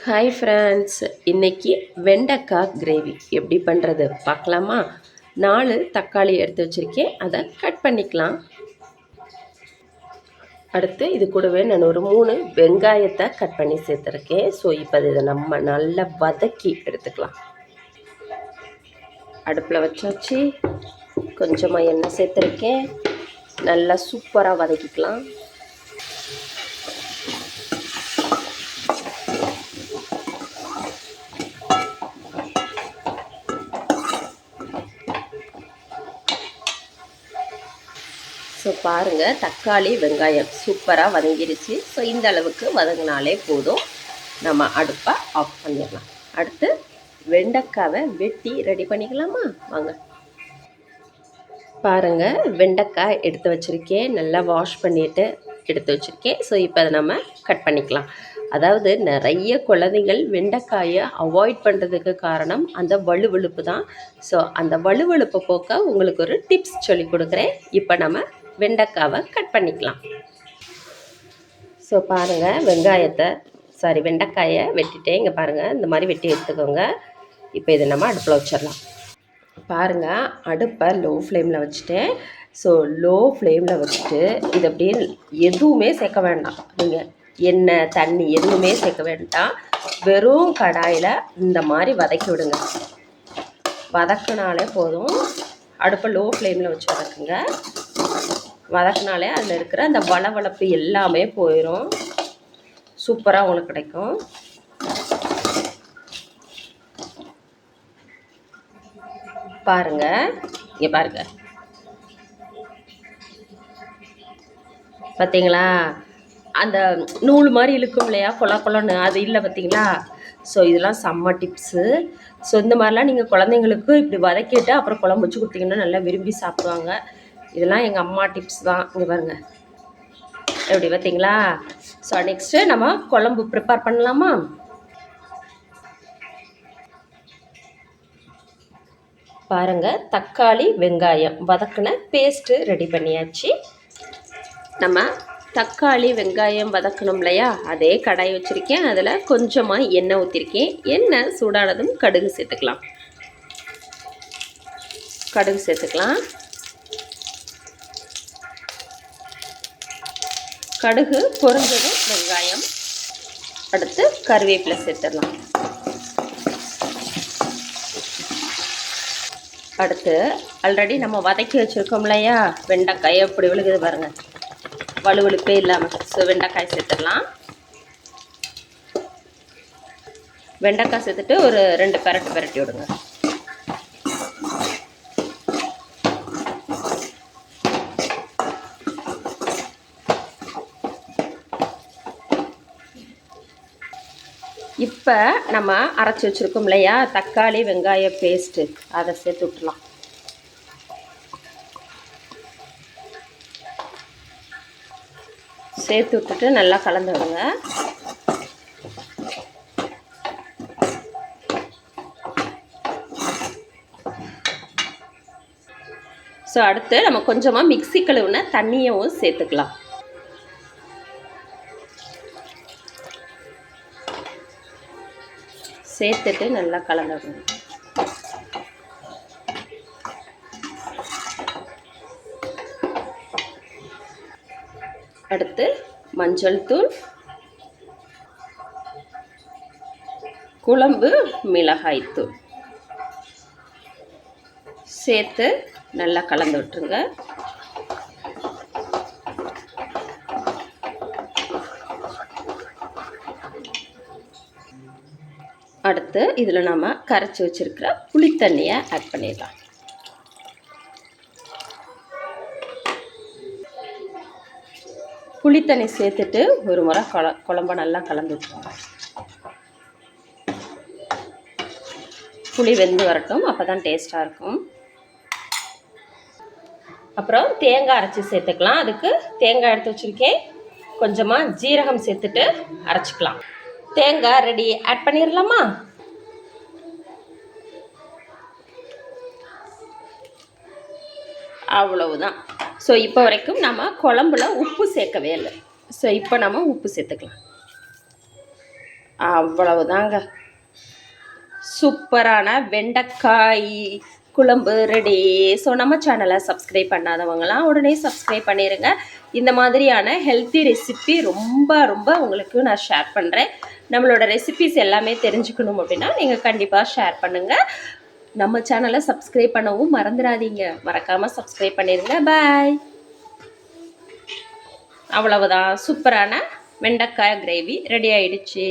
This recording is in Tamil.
ஹாய் ஃப்ரெண்ட்ஸ், இன்றைக்கி வெண்டைக்காய் கிரேவி எப்படி பண்ணுறது பார்க்கலாமா? 4 தக்காளி எடுத்து வச்சுருக்கேன், அதை கட் பண்ணிக்கலாம். அடுத்து இது கூடவே நான் ஒரு 3 வெங்காயத்தை கட் பண்ணி சேர்த்துருக்கேன். ஸோ இப்போ இதை நம்ம நல்லா வதக்கி எடுத்துக்கலாம். அடுப்பில் வச்சாச்சு, கொஞ்சமாக எண்ணெய் சேர்த்துருக்கேன், நல்லா சூப்பராக வதக்கிக்கலாம். ஸோ பாருங்கள், தக்காளி வெங்காயம் சூப்பராக வதங்கிருச்சு. ஸோ இந்த அளவுக்கு வதங்கினாலே போதும், நம்ம அடுப்பை ஆஃப் பண்ணிடலாம். அடுத்து வெண்டைக்காவை வெட்டி ரெடி பண்ணிக்கலாமா? வாங்க. பாருங்கள், வெண்டைக்காய் எடுத்து வச்சுருக்கேன், நல்லா வாஷ் பண்ணிவிட்டு எடுத்து வச்சுருக்கேன். ஸோ இப்போ அதை நம்ம கட் பண்ணிக்கலாம். அதாவது நிறைய குழந்தைகள் வெண்டைக்காயை அவாய்ட் பண்ணுறதுக்கு காரணம் அந்த வலுவழுப்பு தான். ஸோ அந்த வலுவழுப்பை போக்க உங்களுக்கு ஒரு டிப்ஸ் சொல்லி கொடுக்குறேன். இப்போ நம்ம வெண்டைக்காவை கட் பண்ணிக்கலாம். ஸோ பாருங்கள், வெண்டைக்காயை வெட்டிட்டேன். இங்கே பாருங்கள், இந்த மாதிரி வெட்டி எடுத்துக்கோங்க. இப்போ இதை நம்ம அடுப்பில் வச்சிடலாம். பாருங்கள், அடுப்பை லோ ஃப்ளேமில் வச்சுட்டேன். ஸோ லோ ஃப்ளேமில் வச்சுட்டு இது அப்படியே எதுவுமே சேர்க்க வேண்டாம். நீங்கள் எண்ணெய் தண்ணி எதுவுமே சேர்க்க வேண்டாம். வெறும் கடாயில் இந்த மாதிரி வதக்கி விடுங்க. வதக்கினாலே போதும். அடுப்பை லோ ஃப்ளேமில் வச்சு வதக்குங்க. வதக்கினாலே அதில் இருக்கிற அந்த வளவளப்பு எல்லாமே போயிடும். சூப்பராக உங்களுக்கு கிடைக்கும். பாருங்கள், இங்கே பாருங்கள், பார்த்தீங்களா? அந்த நூல் மாதிரி இழுக்கும் இல்லையா, கொலன்னு, அது இல்லை பார்த்தீங்களா? ஸோ இதெல்லாம் செம்ம டிப்ஸு. ஸோ இந்த மாதிரிலாம் நீங்கள் குழந்தைங்களுக்கு இப்படி வதக்கிட்டு அப்புறம் குழம்பு வச்சு கொடுத்தீங்கன்னா நல்லா விரும்பி சாப்பிடுவாங்க. இதெல்லாம் எங்கள் அம்மா டிப்ஸ் தான். இங்கே பாருங்கள் எப்படி, பார்த்தீங்களா? ஸோ நெக்ஸ்ட்டு நம்ம குழம்பு ப்ரிப்பேர் பண்ணலாமா? பாருங்கள், தக்காளி வெங்காயம் வதக்கின பேஸ்ட்டு ரெடி பண்ணியாச்சு. நம்ம தக்காளி வெங்காயம் வதக்கணும் இல்லையா, அதே கடாய் வச்சுருக்கேன். அதில் கொஞ்சமாக எண்ணெய் ஊற்றிருக்கேன். எண்ணெய் சூடானதும் கடுகு சேர்த்துக்கலாம். கடுகு பொரிஞ்சதும் வெங்காயம், அடுத்து கருவேப்பிலை சேர்த்துடலாம். அடுத்து ஆல்ரெடி நம்ம வதக்கி வச்சுருக்கோம் இல்லையா, வெண்டைக்காய் எப்படி விழுகுது பாருங்கள், வலுவழுப்பே இல்லாமல். ஸோ வெண்டைக்காய் சேர்த்துடலாம். வெண்டைக்காய் சேர்த்துட்டு ஒரு 2 பெரட்டி விடுங்க. இப்போ நம்ம அரைச்சி வச்சுருக்கோம் இல்லையா தக்காளி வெங்காய பேஸ்ட்டு, அதை சேர்த்து விட்டுலாம். சேர்த்து விட்டுட்டு நல்லா கலந்து விடுங்க. ஸோ அடுத்து நம்ம கொஞ்சமாக மிக்ஸி கழுவுன தண்ணியவும் சேர்த்துக்கலாம். சேர்த்துட்டு நல்லா கலந்து விடணும். அடுத்து மஞ்சள் தூள், குழம்பு மிளகாய் தூள் சேர்த்து நல்லா கலந்து விட்டுருங்க. அடுத்து இதில் நம்ம கரைச்சி வச்சுருக்கிற புளித்தண்ணியை ஆட் பண்ணிடலாம். புளித்தண்ணி சேர்த்துட்டு ஒரு முறை குழம்ப நல்லா கலந்து விட்டுருங்க. புளி வெந்து வரட்டும், அப்போ தான் டேஸ்ட்டாக இருக்கும். அப்புறம் தேங்காய் அரைச்சி சேர்த்துக்கலாம். அதுக்கு தேங்காய் எடுத்து வச்சுருக்கேன். கொஞ்சமாக ஜீரகம் சேர்த்துட்டு அரைச்சிக்கலாம். தேங்காய் ரெடி, ஆட் பண்ணிடலாமா? அவ்வளவுதான். ஸோ இப்போ வரைக்கும் நம்ம குழம்புல உப்பு சேர்க்கவே இல்லை. ஸோ இப்போ நம்ம உப்பு சேர்த்துக்கலாம். அவ்வளவுதாங்க. சூப்பரான வெண்டைக்காய் குழம்பு ரெடி. ஸோ நம்ம சேனலை சப்ஸ்கிரைப் பண்ணாதவங்களாம் உடனே சப்ஸ்கிரைப் பண்ணிடுங்க. இந்த மாதிரியான ஹெல்த்தி ரெசிபி ரொம்ப ரொம்ப உங்களுக்கு நான் ஷேர் பண்ணுறேன். நம்மளோட ரெசிபிஸ் எல்லாமே தெரிஞ்சுக்கணும் அப்படின்னா நீங்கள் கண்டிப்பாக ஷேர் பண்ணுங்கள். நம்ம சேனலை சப்ஸ்கிரைப் பண்ணவும் மறந்துடாதீங்க. மறக்காமல் சப்ஸ்கிரைப் பண்ணிடுங்க. பாய். அவ்வளவுதான். சூப்பரான வெண்டைக்காய் கிரேவி ரெடி ஆயிடுச்சு.